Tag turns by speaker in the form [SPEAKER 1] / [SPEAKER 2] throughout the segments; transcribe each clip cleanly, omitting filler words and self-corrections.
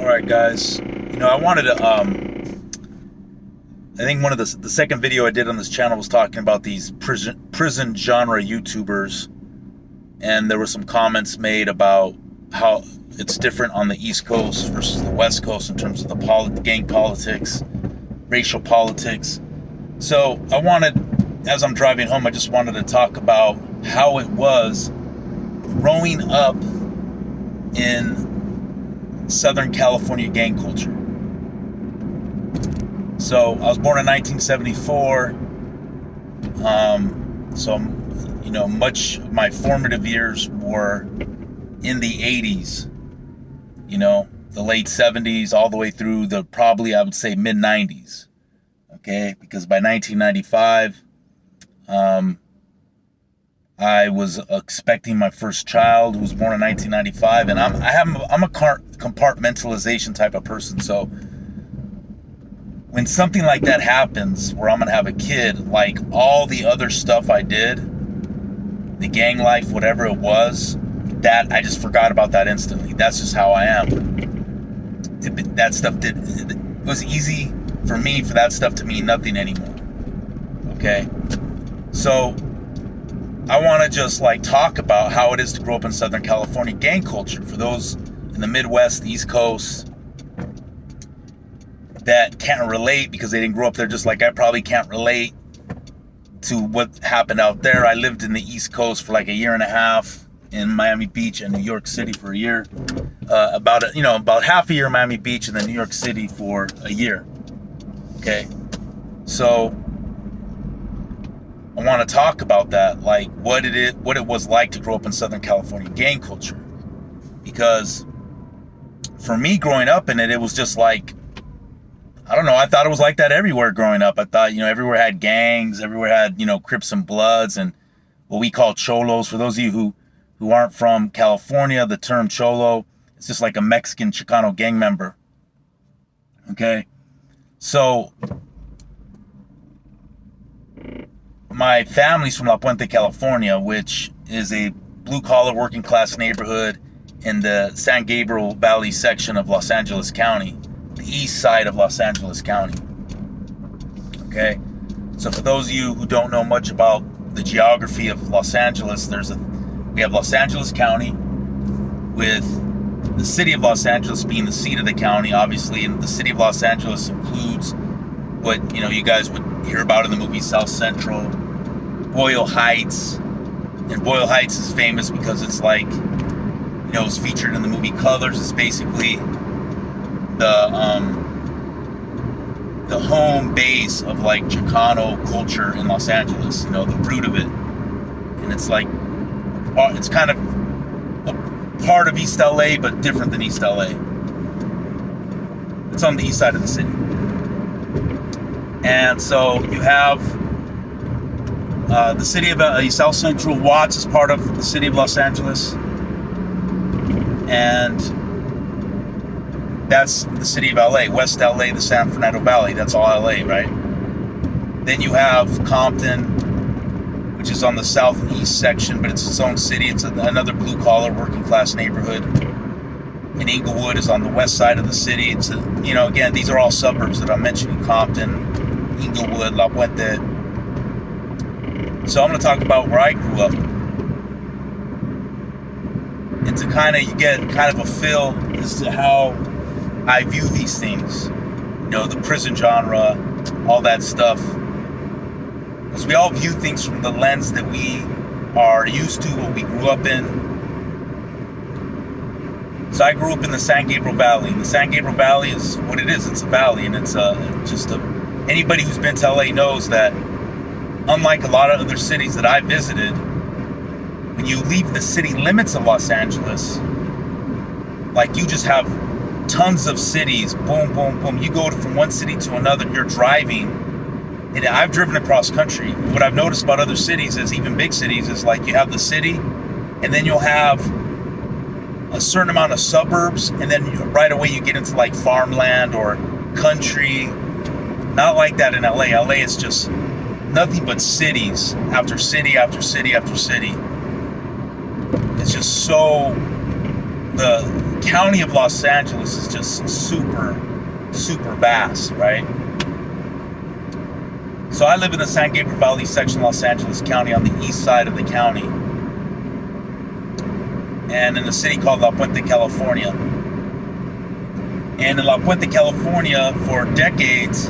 [SPEAKER 1] All right, guys. I wanted to. I think one of the second video I did on this channel was talking about these prison genre YouTubers, and there were some comments made about how it's different on the East Coast versus the West Coast in terms of the gang politics, racial politics. So I wanted, as I'm driving home, I just wanted to talk about how it was growing up in Southern California gang culture. So I was born in 1974. So much of my formative years were in the 80s. The late 70s all the way through the probably I would say mid 90s. Okay, because by 1995, I was expecting my first child, who was born in 1995, and I'm a compartmentalization type of person. So when something like that happens, where I'm gonna have a kid, like all the other stuff I did, the gang life, whatever it was, that I just forgot about that instantly. That's just how I am. It was easy for me for that stuff to mean nothing anymore. Okay, so I want to just talk about how it is to grow up in Southern California gang culture. For those in the Midwest, the East Coast, that can't relate because they didn't grow up there, just like I probably can't relate to what happened out there. I lived in the East Coast for like a year and a half in Miami Beach and New York City for a year. About half a year in Miami Beach and then New York City for a year. Okay, so I want to talk about that, like what it was like to grow up in Southern California gang culture. Because for me growing up in it, it was just like, I don't know, I thought it was like that everywhere growing up. I thought, everywhere had gangs, everywhere had, Crips and Bloods and what we call cholos. For those of you who aren't from California, the term cholo, it's just like a Mexican Chicano gang member. Okay, so my family's from La Puente, California, which is a blue-collar working-class neighborhood in the San Gabriel Valley section of Los Angeles County, the east side of Los Angeles County. Okay, so for those of you who don't know much about the geography of Los Angeles, we have Los Angeles County, with the city of Los Angeles being the seat of the county, obviously, and the city of Los Angeles includes what you guys would hear about in the movie South Central, Boyle Heights. And Boyle Heights is famous because it's like, it's featured in the movie Colors. It's basically the home base of like Chicano culture in Los Angeles, the root of it. And it's like, it's kind of a part of East LA, but different than East LA. It's on the east side of the city. And so you have the city of South Central. Watts is part of the city of Los Angeles, and that's the city of LA. West LA, the San Fernando Valley, that's all LA, right? Then you have Compton, which is on the southeast section, but it's its own city. It's another blue-collar working-class neighborhood. And Inglewood is on the west side of the city. It's again, these are all suburbs that I'm mentioning: Compton, Inglewood, La Puente. So I'm going to talk about where I grew up, and to you get kind of a feel as to how I view these things. The prison genre, all that stuff. Because we all view things from the lens that we are used to, what we grew up in. So I grew up in the San Gabriel Valley. And the San Gabriel Valley is what it is. It's a valley, and it's anybody who's been to LA knows that unlike a lot of other cities that I visited, when you leave the city limits of Los Angeles, you just have tons of cities, boom, boom, boom. You go from one city to another, you're driving, and I've driven across country. What I've noticed about other cities is, even big cities, is you have the city, and then you'll have a certain amount of suburbs, and then right away you get into farmland or country. Not like that in LA. LA is just nothing but cities after city after city after city. It's just so the county of Los Angeles is just super, super vast, right? So I live in the San Gabriel Valley section of Los Angeles County on the east side of the county, and in a city called La Puente, California. And in La Puente, California, for decades,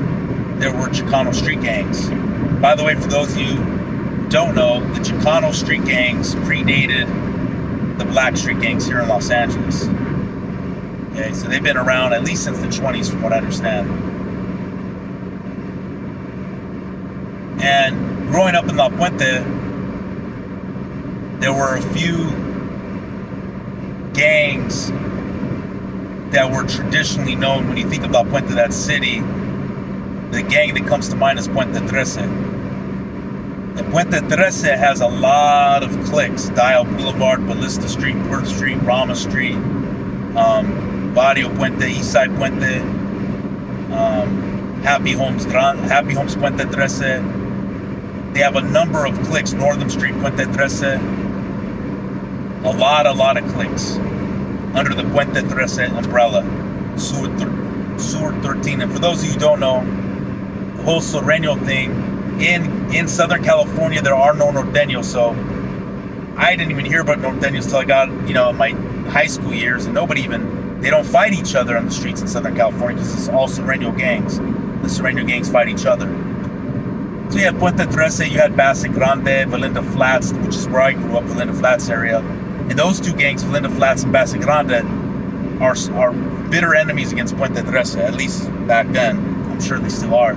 [SPEAKER 1] there were Chicano street gangs. By the way, for those of you who don't know, the Chicano street gangs predated the black street gangs here in Los Angeles. Okay, so they've been around at least since the 20s, from what I understand. And growing up in La Puente, there were a few gangs that were traditionally known. When you think of La Puente, that city, the gang that comes to mind is Puente 13. And Puente 13 has a lot of cliques: Dial Boulevard, Ballista Street, Perth Street, Rama Street, Barrio Puente, Eastside Puente, Happy Homes Puente 13. They have a number of cliques: Northern Street, Puente 13. A lot of cliques under the Puente 13 umbrella, Sur 13. And for those of you who don't know, the whole Sureño thing, in Southern California, there are no norteños. So I didn't even hear about norteños till I got, in my high school years, and they don't fight each other on the streets in Southern California because it's all Sureño gangs. The Sureño gangs fight each other. So you had Puente 13, you had Base Grande, Valinda Flats, which is where I grew up, Valinda Flats area. And those two gangs, Valinda Flats and Base Grande, are bitter enemies against Puente 13, at least back then. I'm sure they still are.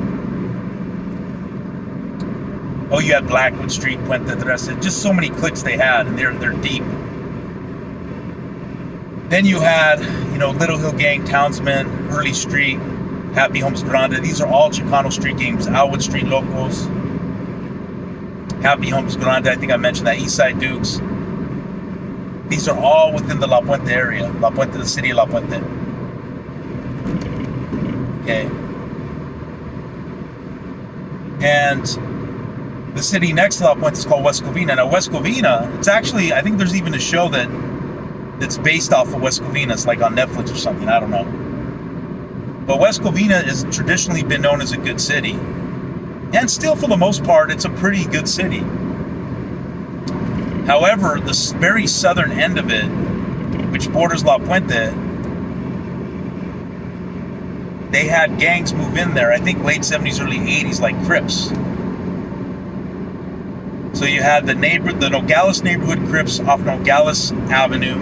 [SPEAKER 1] Oh, you had Blackwood Street, Puente 13, just so many cliques they had, and they're deep. Then you had, Little Hill Gang, Townsman, Hurley Street, Happy Homes Grande. These are all Chicano street gangs. Alwood Street Locals, Happy Homes Grande, I think I mentioned that, Eastside Dukes. These are all within the La Puente area. La Puente, the city of La Puente. Okay. And the city next to La Puente is called West Covina. Now, West Covina, it's actually, I think there's even a show that's based off of West Covina. It's like on Netflix or something, I don't know. But West Covina has traditionally been known as a good city. And still, for the most part, it's a pretty good city. However, the very southern end of it, which borders La Puente, they had gangs move in there, I think late 70s, early 80s, like Crips. So you had the Nogales neighborhood Crips off Nogales Avenue,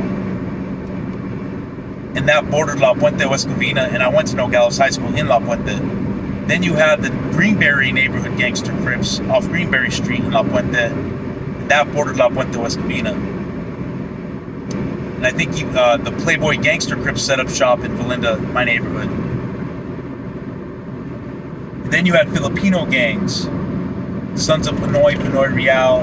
[SPEAKER 1] and that bordered La Puente, West Covina, and I went to Nogales High School in La Puente. Then you had the Greenberry neighborhood gangster Crips off Greenberry Street in La Puente. That bordered La Puente, West Covina. And I think the Playboy Gangster Crips set up shop in Valinda, my neighborhood. And then you had Filipino gangs, Sons of Pinoy, Pinoy Real.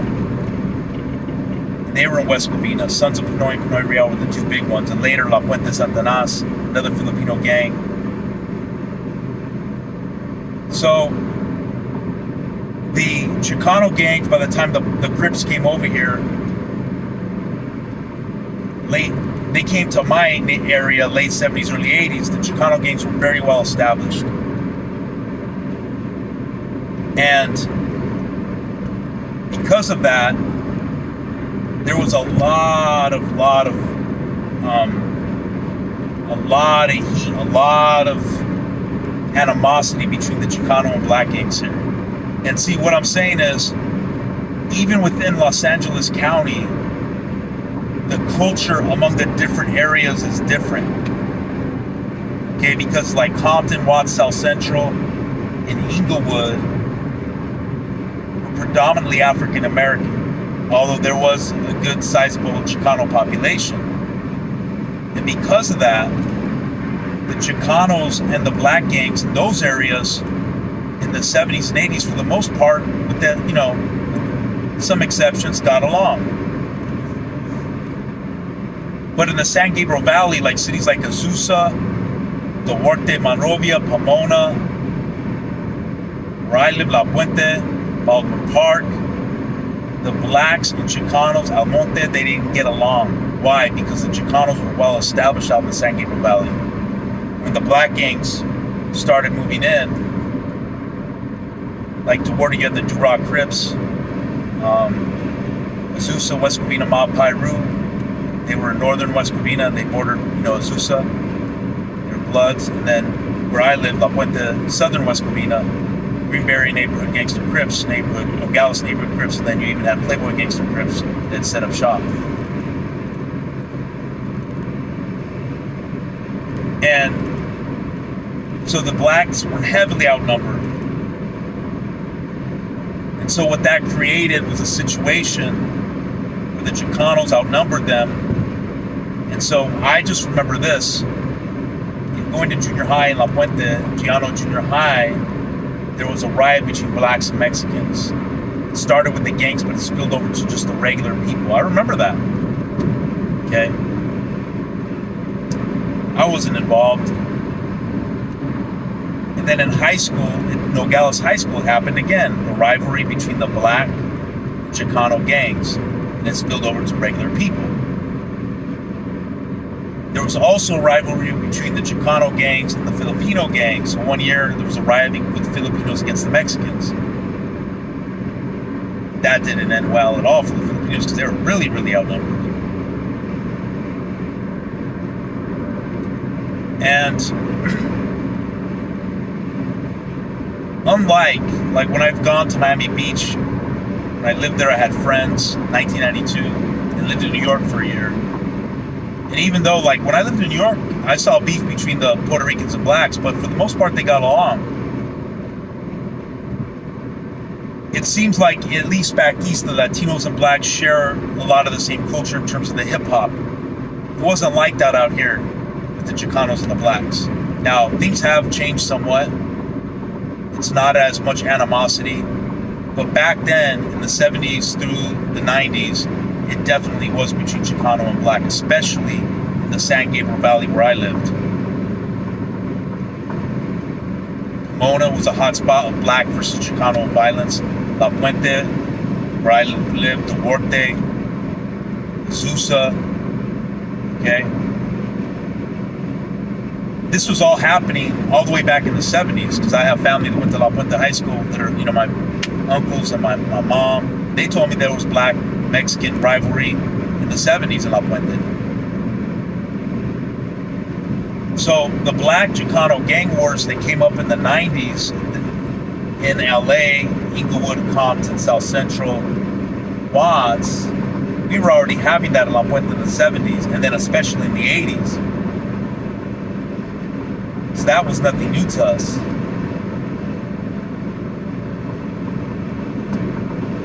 [SPEAKER 1] And they were in West Covina. Sons of Pinoy and Pinoy Real were the two big ones. And later, La Puente Santanas, another Filipino gang. So the Chicano gangs, by the time the Crips came over here, they came to my area late 70s, early 80s. The Chicano gangs were very well established. And because of that, there was a lot of heat, a lot of animosity between the Chicano and black gangs here. And see, what I'm saying is, even within Los Angeles County, the culture among the different areas is different. Okay, because like Compton, Watts, South Central, and Inglewood were predominantly African American, although there was a good sizable Chicano population. And because of that, the Chicanos and the black gangs in those areas in the 70s and 80s, for the most part, with that, some exceptions, got along. But in the San Gabriel Valley, like cities like Azusa, Duarte, Monrovia, Pomona, where I live, La Puente, Baldwin Park, the blacks and Chicanos, Almonte, they didn't get along. Why? Because the Chicanos were well established out in the San Gabriel Valley. When the black gangs started moving in, like to where you had the Duroc Crips, Azusa, West Covina, Mob Piru. They were in northern West Covina, and they bordered, Azusa, their Bloods, and then where I lived, La Puente, southern West Covina, Greenberry neighborhood Gangster Crips, neighborhood, Nogales neighborhood Crips, and then you even had Playboy Gangster Crips that set up shop. And so the blacks were heavily outnumbered. And so what that created was a situation where the Chicanos outnumbered them. And so I just remember this. Going to junior high in La Puente, Giano Junior High, there was a riot between blacks and Mexicans. It started with the gangs, but it spilled over to just the regular people. I remember that. Okay? I wasn't involved. And then in high school, in Nogales High School, it happened again. The rivalry between the black and Chicano gangs. And it spilled over to regular people. There was also a rivalry between the Chicano gangs and the Filipino gangs. So one year, there was a riot with Filipinos against the Mexicans. That didn't end well at all for the Filipinos because they were really, really outnumbered. And unlike, when I've gone to Miami Beach, when I lived there, I had friends, 1992, and lived in New York for a year. And even though, when I lived in New York, I saw beef between the Puerto Ricans and blacks, but for the most part, they got along. It seems like, at least back east, the Latinos and blacks share a lot of the same culture in terms of the hip-hop. It wasn't like that out here with the Chicanos and the blacks. Now, things have changed somewhat. It's not as much animosity. But back then, in the 70s through the 90s, it definitely was between Chicano and black, especially in the San Gabriel Valley where I lived. Pomona was a hotspot of black versus Chicano violence. La Puente, where I lived, Duarte, Azusa, okay? This was all happening all the way back in the 70s, because I have family that went to La Puente High School that are, my uncles and my mom. They told me there was black-Mexican rivalry in the 70s in La Puente. So the black Chicano gang wars that came up in the 90s in LA, Inglewood, Compton, South Central, Watts, we were already having that in La Puente in the 70s, and then especially in the 80s. So that was nothing new to us.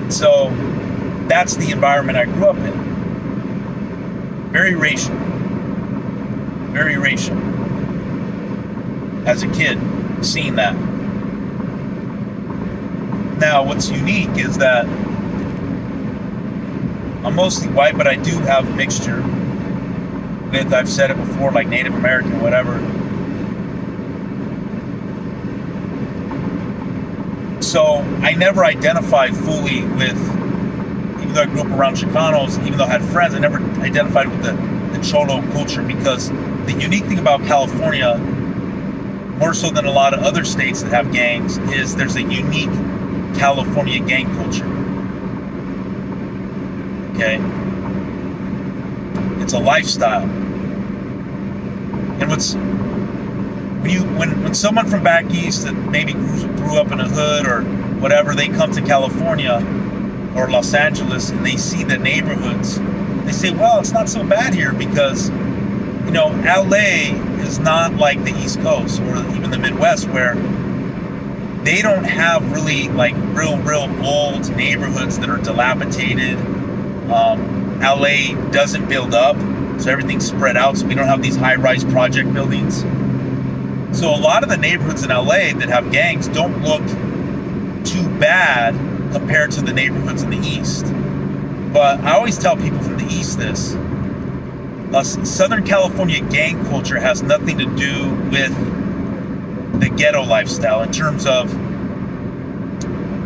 [SPEAKER 1] And so that's the environment I grew up in. Very racial. Very racial. As a kid, seeing that. Now, what's unique is that I'm mostly white, but I do have a mixture with, I've said it before, like Native American, whatever. So I never identified fully with, even though I grew up around Chicanos, even though I had friends, I never identified with the Cholo culture, because the unique thing about California, more so than a lot of other states that have gangs, is there's a unique California gang culture. Okay? It's a lifestyle. And when someone from back east that maybe grew up in a hood or whatever, they come to California or Los Angeles and they see the neighborhoods, they say, well, it's not so bad here because, LA is not like the East Coast or even the Midwest, where they don't have really real old neighborhoods that are dilapidated. LA doesn't build up, so everything's spread out, so we don't have these high-rise project buildings. So a lot of the neighborhoods in LA that have gangs don't look too bad compared to the neighborhoods in the East. But I always tell people from the East this. Southern California gang culture has nothing to do with the ghetto lifestyle in terms of,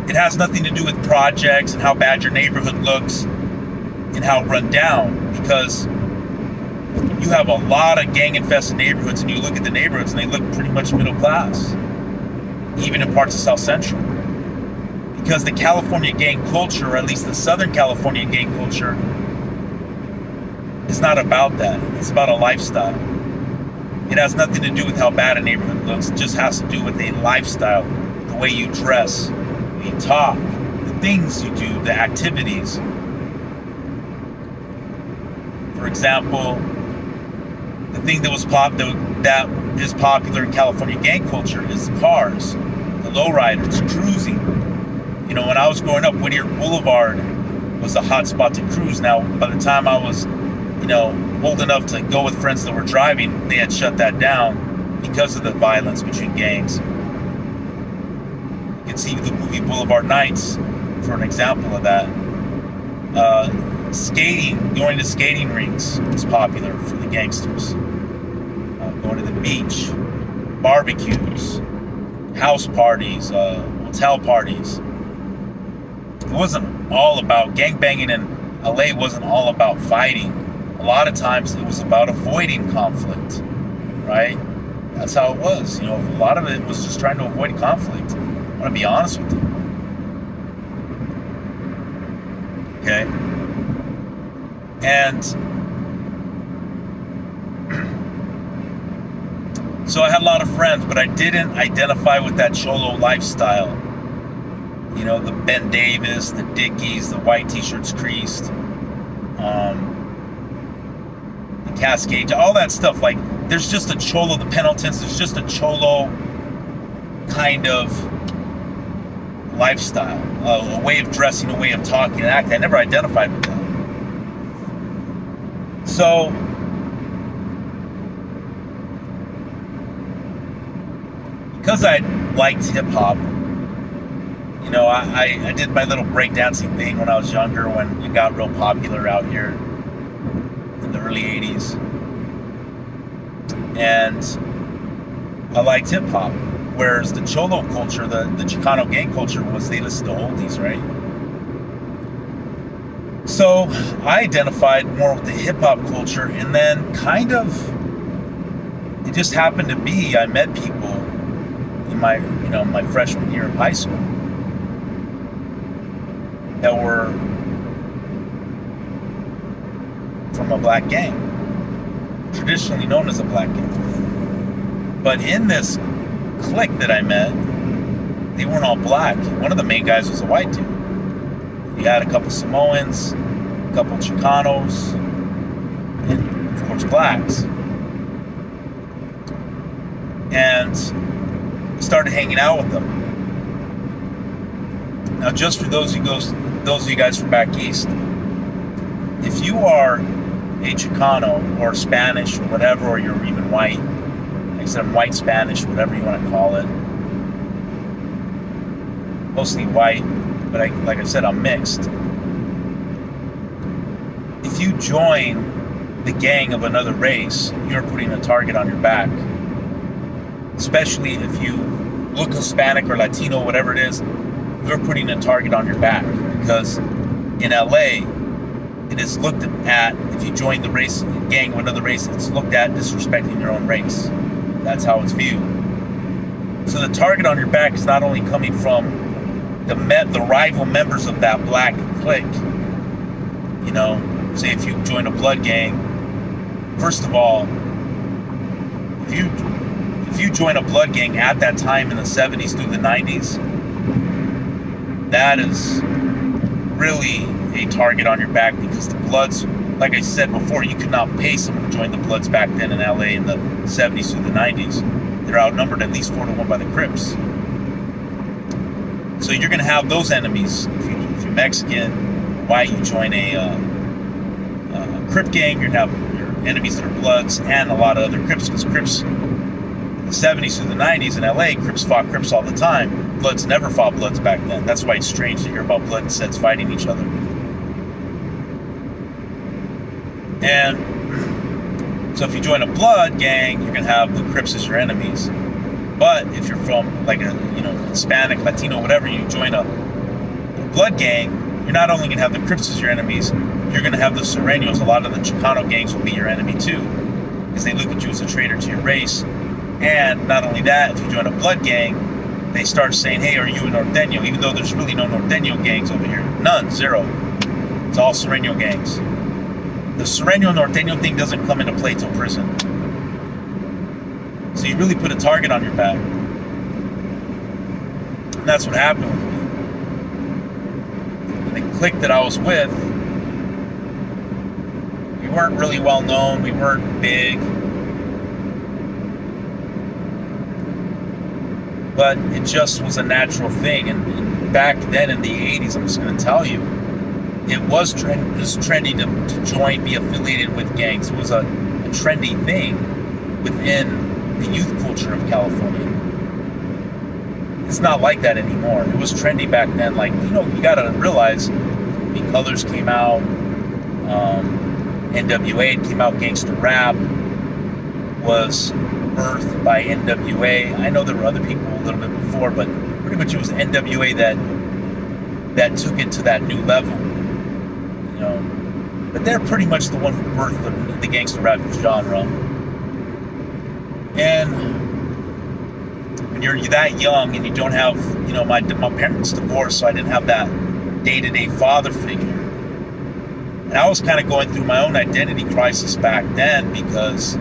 [SPEAKER 1] it has nothing to do with projects and how bad your neighborhood looks and how run down, because you have a lot of gang-infested neighborhoods, and you look at the neighborhoods, and they look pretty much middle class, even in parts of South Central. Because the California gang culture, or at least the Southern California gang culture, is not about that. It's about a lifestyle. It has nothing to do with how bad a neighborhood looks. It just has to do with a lifestyle, the way you dress, the way you talk, the things you do, the activities. For example, the thing that is popular in California gang culture is cars, the lowriders, cruising. You know, when I was growing up, Whittier Boulevard was a hot spot to cruise. Now, by the time I was, old enough to go with friends that were driving, they had shut that down because of the violence between gangs. You can see the movie Boulevard Nights for an example of that. Skating, going to skating rinks is popular for the gangsters. Going to the beach, barbecues, house parties, hotel parties. It wasn't all about gangbanging in LA. Wasn't all about fighting. A lot of times it was about avoiding conflict, right? That's how it was. A lot of it was just trying to avoid conflict. I want to be honest with you. Okay? And so I had a lot of friends, but I didn't identify with that cholo lifestyle. The Ben Davis, the Dickies, the white t-shirts creased, the Cascade, all that stuff. Like, there's just a cholo, the Pendletons, there's just a cholo kind of lifestyle, a way of dressing, a way of talking and acting. I never identified with that. So, because I liked hip-hop, I did my little breakdancing thing when I was younger, when it got real popular out here in the early 80s. And I liked hip-hop, whereas the cholo culture, the Chicano gang culture, was they listened to oldies, right? So I identified more with the hip-hop culture, and then it just happened to be, I met people in my freshman year of high school that were from a black gang, traditionally known as a black gang. But in this clique that I met, they weren't all black. One of the main guys was a white dude. You had a couple Samoans, a couple Chicanos, and of course blacks. And started hanging out with them. Now, just for those of you guys from back east, if you are a Chicano or Spanish or whatever, or you're even white, like I said, I'm white Spanish, whatever you want to call it, mostly white, but like I said, I'm mixed. If you join the gang of another race, you're putting a target on your back. Especially if you look Hispanic or Latino, whatever it is, you're putting a target on your back. Because in LA, it is looked at, if you join the race gang of another race, it's looked at disrespecting your own race. That's how it's viewed. So the target on your back is not only coming from the rival members of that black clique. Say if you join a blood gang, first of all, if you join a blood gang at that time in the 70s through the 90s, that is really a target on your back, because the Bloods, like I said before, you could not pay someone to join the Bloods back then in LA in the 70s through the 90s. They're outnumbered at least 4-1 by the Crips. So you're going to have those enemies. If you're Mexican, white, you join a Crip gang, you're going to have your enemies that are Bloods and a lot of other Crips, because Crips in the 70s through the 90s in LA, Crips fought Crips all the time. Bloods never fought Bloods back then. That's why it's strange to hear about Blood and Sets fighting each other. And so if you join a Blood gang, you're going to have the Crips as your enemies. But if you're from like a Hispanic, Latino, whatever, you join a Blood gang, you're not only going to have the Crips as your enemies, you're going to have the Sureños. A lot of the Chicano gangs will be your enemy too. because they look at you as a traitor to your race. And not only that, if you join a blood gang, they start saying, hey, are you a Norteño? Even though there's really no Norteño gangs over here. None, zero. It's all Sureño gangs. The Sureño Norteño thing doesn't come into play till prison. So you really put a target on your back. And that's what happened with me. And the clique that I was with, we weren't really well known. We weren't big. But it just was a natural thing. And back then in the 80s, I'm just going to tell you, it was trendy to join, be affiliated with gangs. It was a trendy thing within the youth culture of California. It's not like that anymore. It was trendy back then. Like, you know, you got to realize the Colors came out, NWA came out, gangster rap was birthed by NWA. I know there were other people a little bit before, but pretty much it was NWA that took it to that new level, you know. But they're pretty much the one who birthed the gangster rap genre. And when you're that young and you don't have, you know, my parents divorced, so I didn't have that day-to-day father figure. And I was kind of going through my own identity crisis back then, because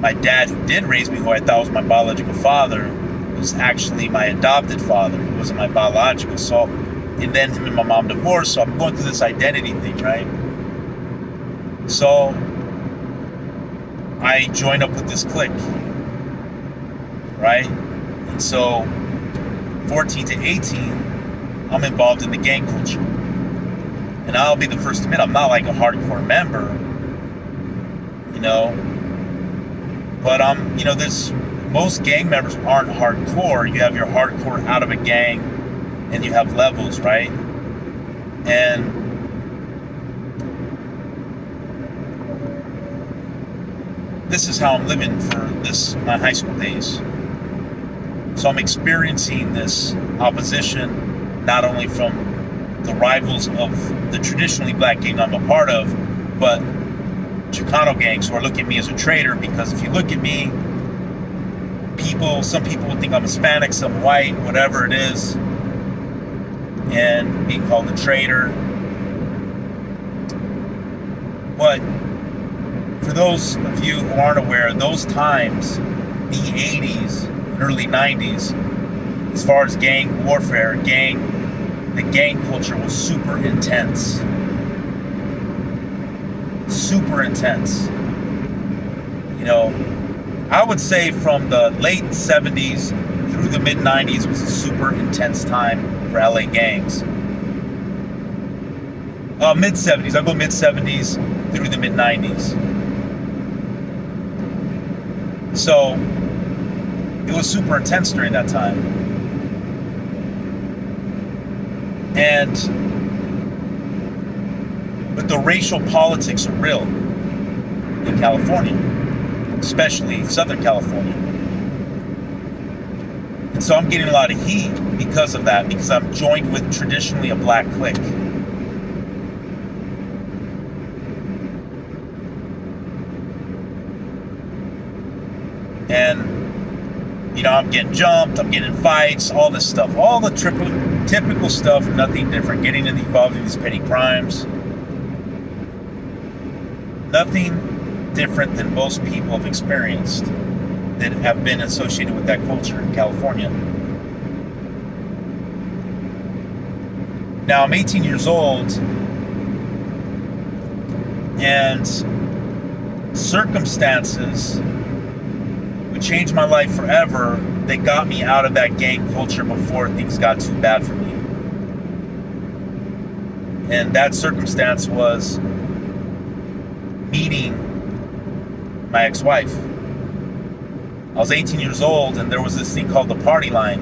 [SPEAKER 1] my dad, who did raise me, who I thought was my biological father, was actually my adopted father. He wasn't my biological. So, and then him and my mom divorced, so I'm going through this identity thing, right? So I joined up with this clique, right? And so 14 to 18, I'm involved in the gang culture. And I'll be the first to admit, I'm not like a hardcore member, you know, but you know, most gang members aren't hardcore. You have your hardcore out of a gang, and you have levels, right? And this is how I'm living for my high school days. So I'm experiencing this opposition, not only from the rivals of the traditionally black gang I'm a part of, but Chicano gangs who are looking at me as a traitor, because if you look at me, some people will think I'm Hispanic, some white, whatever it is, and being called a traitor. But for those of you who aren't aware, those times, the 80s and early 90s, as far as gang warfare, the gang culture was super intense. Super intense. You know, I would say from the late 70s through the mid 90s was a super intense time for LA gangs. Mid 70s, I'll go mid 70s through the mid 90s. So it was super intense during that time. But the racial politics are real in California, especially Southern California. And so I'm getting a lot of heat because of that, because I'm joined with traditionally a black clique. And, you know, I'm getting jumped, I'm getting in fights, all this stuff, all the typical stuff, nothing different, getting involved in these petty crimes. Nothing different than most people have experienced that have been associated with that culture in California. Now, I'm 18 years old, and circumstances would change my life forever. They got me out of that gang culture before things got too bad for me. And that circumstance was meeting my ex-wife. I was 18 years old, and there was this thing called the party line.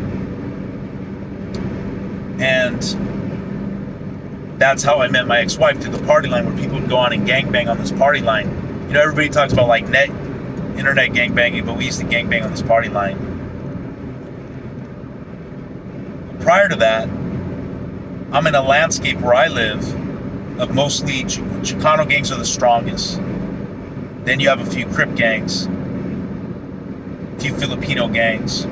[SPEAKER 1] And that's how I met my ex-wife, through the party line, where people would go on and gangbang on this party line. You know, everybody talks about like internet gangbanging, but we used to gangbang on this party line. Prior to that, I'm in a landscape where I live of mostly Chicano gangs are the strongest. Then you have a few Crip gangs, a few Filipino gangs.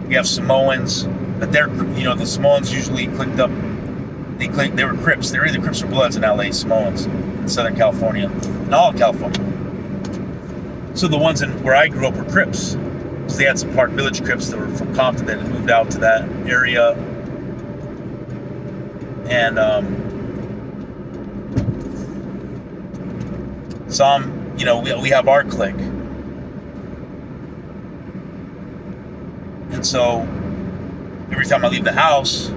[SPEAKER 1] You have Samoans, but they're, the Samoans usually clicked up. They were Crips. They were either Crips or Bloods in LA, Samoans in Southern California, and all of California. So the ones where I grew up were Crips, because they had some Park Village Crips that were from Compton that had moved out to that area. And some, we have our clique. And so every time I leave the house,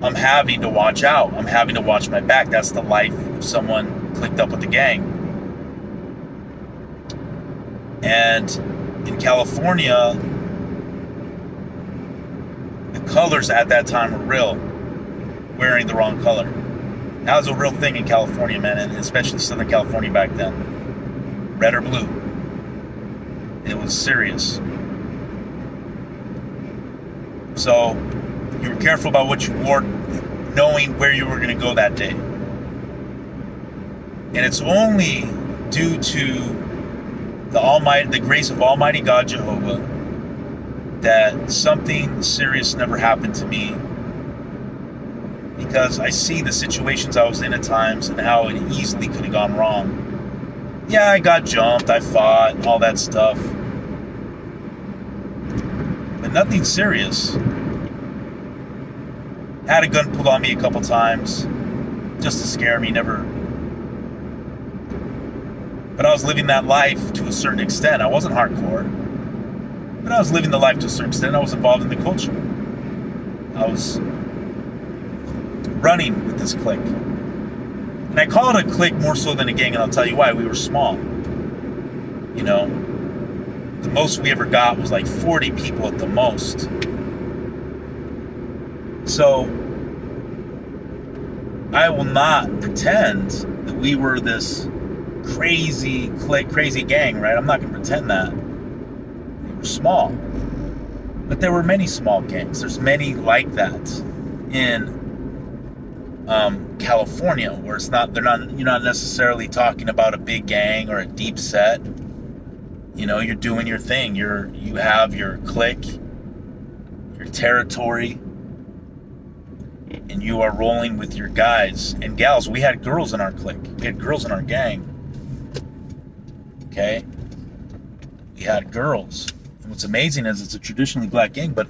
[SPEAKER 1] I'm having to watch out. I'm having to watch my back. That's the life of someone clicked up with the gang. And in California, the colors at that time were real. Wearing the wrong color. That was a real thing in California, man, and especially Southern California back then. Red or blue. It was serious. So you were careful about what you wore, knowing where you were going to go that day. And it's only due to the grace of Almighty God Jehovah that something serious never happened to me, because I see the situations I was in at times and how it easily could have gone wrong. Yeah, I got jumped, I fought, all that stuff, but nothing serious. Had a gun pulled on me a couple times just to scare me, never. But I was living that life to a certain extent. I wasn't hardcore, but I was living the life to a certain extent. I was involved in the culture. I was running with this clique. And I call it a clique more so than a gang, and I'll tell you why. We were small. The most we ever got was like 40 people at the most. So I will not pretend that we were this crazy clique, crazy gang, right? I'm not going to pretend that. We were small. But there were many small gangs. There's many like that in California, where you're not necessarily talking about a big gang or a deep set. You're doing your thing. You have your clique, your territory, and you are rolling with your guys and gals. We had girls in our clique. We had girls in our gang. Okay? We had girls. And what's amazing is it's a traditionally black gang, but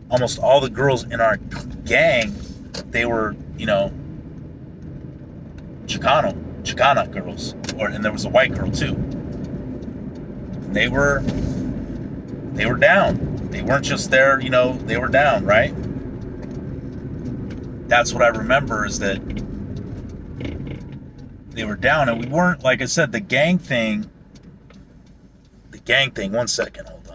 [SPEAKER 1] almost all the girls in our gang, they were, Chicana girls. And there was a white girl too. They were down. They weren't just there, they were down, right? That's what I remember, is that they were down, and we weren't, like I said, the gang thing, one second, hold